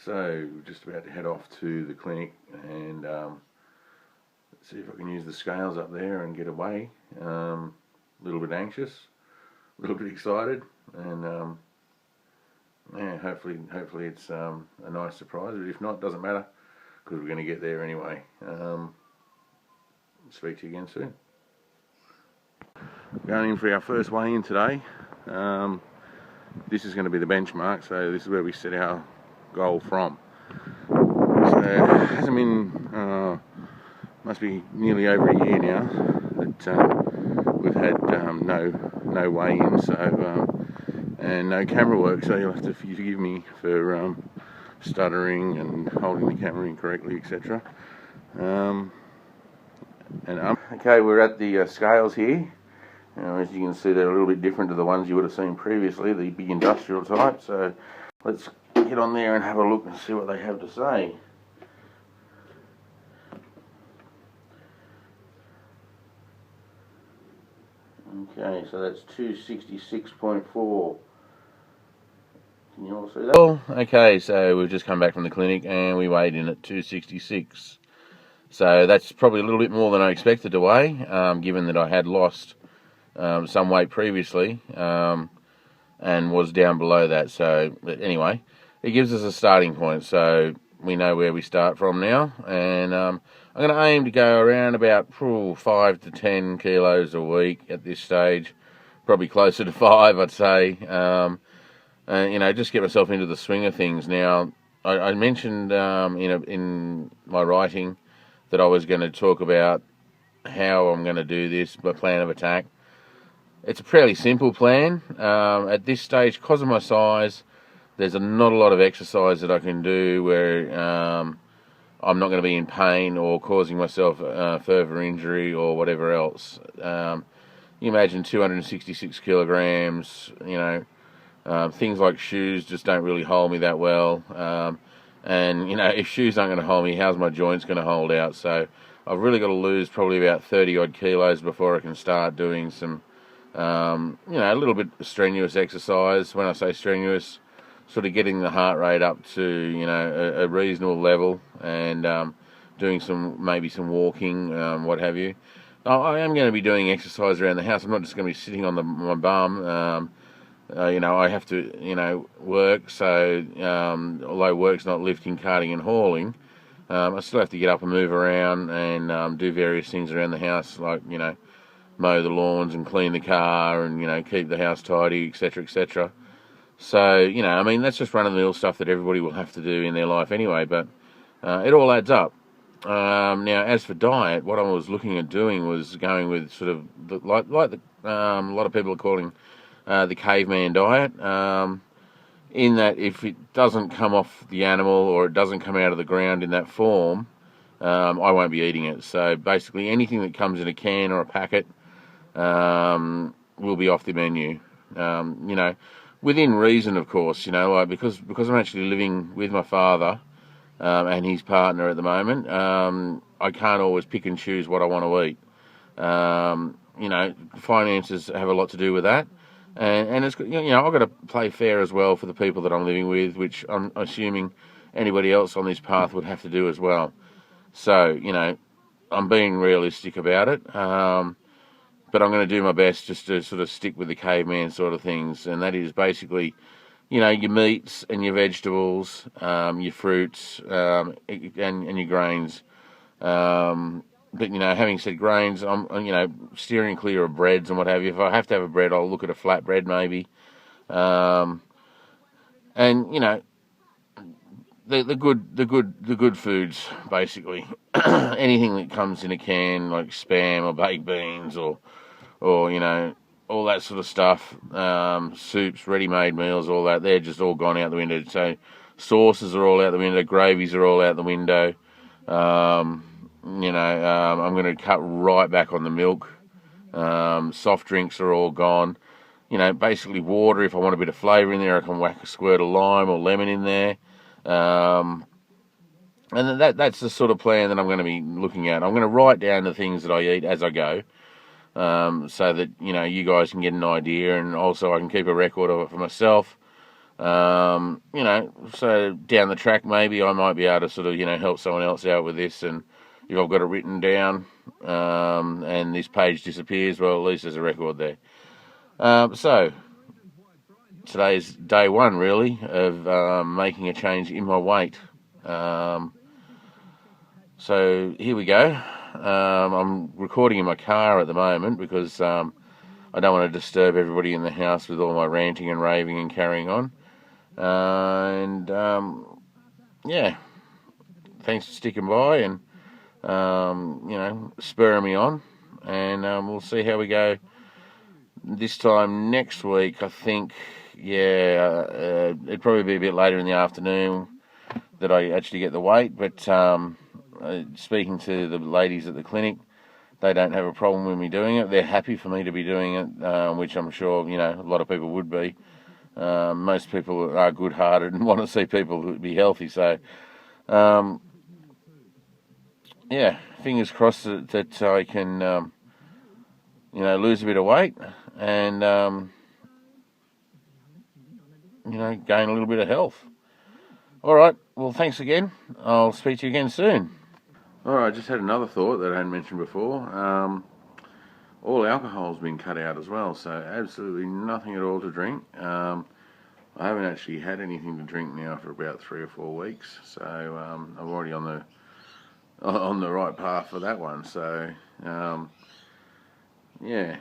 So just about to head off to the clinic and see if I can use the scales up there and get away. A little bit anxious, a little bit excited, and yeah, hopefully it's a nice surprise. But if not, it doesn't matter because we're going to get there anyway. Speak to you again soon. Going in for our first weigh-in today. This is going to be the benchmark, so this is where we set our goal from. So it hasn't been, must be nearly over a year now that we've had no weigh-in, so and no camera work. So you'll have to forgive me for stuttering and holding the camera incorrectly, etc. Okay, we're at the scales here. As you can see, they're a little bit different to the ones you would have seen previously, the big industrial type. So let's get on there and have a look and see what they have to say. Okay, so that's 266.4. Can you all see that? Well, okay, so we've just come back from the clinic and we weighed in at 266. So that's probably a little bit more than I expected to weigh, given that I had lost some weight previously and was down below that. So, but anyway, it gives us a starting point, so we know where we start from now. And I'm going to aim to go around about 5 to 10 kilos a week at this stage, probably closer to 5, I'd say. Just get myself into the swing of things. Now, I mentioned in my writing that I was going to talk about how I'm going to do this, my plan of attack. It's a fairly simple plan. At this stage, because of my size, there's not a lot of exercise that I can do where I'm not going to be in pain or causing myself further injury or whatever else. You imagine 266 kilograms, things like shoes just don't really hold me that well. And if shoes aren't going to hold me, how's my joints going to hold out? So I've really got to lose probably about 30 odd kilos before I can start doing some a little bit strenuous exercise. When I say strenuous, sort of getting the heart rate up to a reasonable level and doing maybe some walking, what have you. I am going to be doing exercise around the house. I'm not just going to be sitting on my bum. I have to work. So although work's not lifting, carting, and hauling, I still have to get up and move around and do various things around the house, like mow the lawns and clean the car and, keep the house tidy, etc., etc. So, that's just run-of-the-mill stuff that everybody will have to do in their life anyway, but it all adds up. Now, as for diet, what I was looking at doing was going with sort of, a lot of people are calling the caveman diet, in that if it doesn't come off the animal or it doesn't come out of the ground in that form, I won't be eating it. So basically anything that comes in a can or a packet will be off the menu. Within reason, of course, because I'm actually living with my father and his partner at the moment, I can't always pick and choose what I want to eat. Finances have a lot to do with that. And it's, I've got to play fair as well for the people that I'm living with, which I'm assuming anybody else on this path would have to do as well. So, I'm being realistic about it. But I'm going to do my best just to sort of stick with the caveman sort of things. And that is basically, your meats and your vegetables, your fruits, and your grains. But, having said grains, I'm, steering clear of breads and what have you. If I have to have a bread, I'll look at a flat bread maybe. The good foods, basically. Anything that comes in a can, like Spam or baked beans or all that sort of stuff. Soups, ready-made meals, all that, they're just all gone out the window. So sauces are all out the window, gravies are all out the window. I'm going to cut right back on the milk. Soft drinks are all gone. Basically water, if I want a bit of flavour in there, I can whack a squirt of lime or lemon in there. And that's the sort of plan that I'm going to be looking at. I'm going to write down the things that I eat as I go, so that, you guys can get an idea, and also I can keep a record of it for myself. You know, so down the track maybe I might be able to sort of, you know, help someone else out with this, and if I've got it written down and this page disappears, well, at least there's a record there. So today's day one, really, of making a change in my weight. So here we go. I'm recording in my car at the moment because I don't want to disturb everybody in the house with all my ranting and raving and carrying on. Yeah, thanks for sticking by and you know, spurring me on, and we'll see how we go this time next week. I think, yeah, it'd probably be a bit later in the afternoon that I actually get the weight, but speaking to the ladies at the clinic, they don't have a problem with me doing it. They're happy for me to be doing it, which I'm sure, you know, a lot of people would be. Most people are good-hearted and want to see people be healthy. So, yeah, fingers crossed that I can, you know, lose a bit of weight and, you know, gain a little bit of health. All right, well, thanks again. I'll speak to you again soon. All right, I just had another thought that I hadn't mentioned before. All alcohol's been cut out as well, so absolutely nothing at all to drink. I haven't actually had anything to drink now for about 3 or 4 weeks, so I'm already on the right path for that one. So yeah,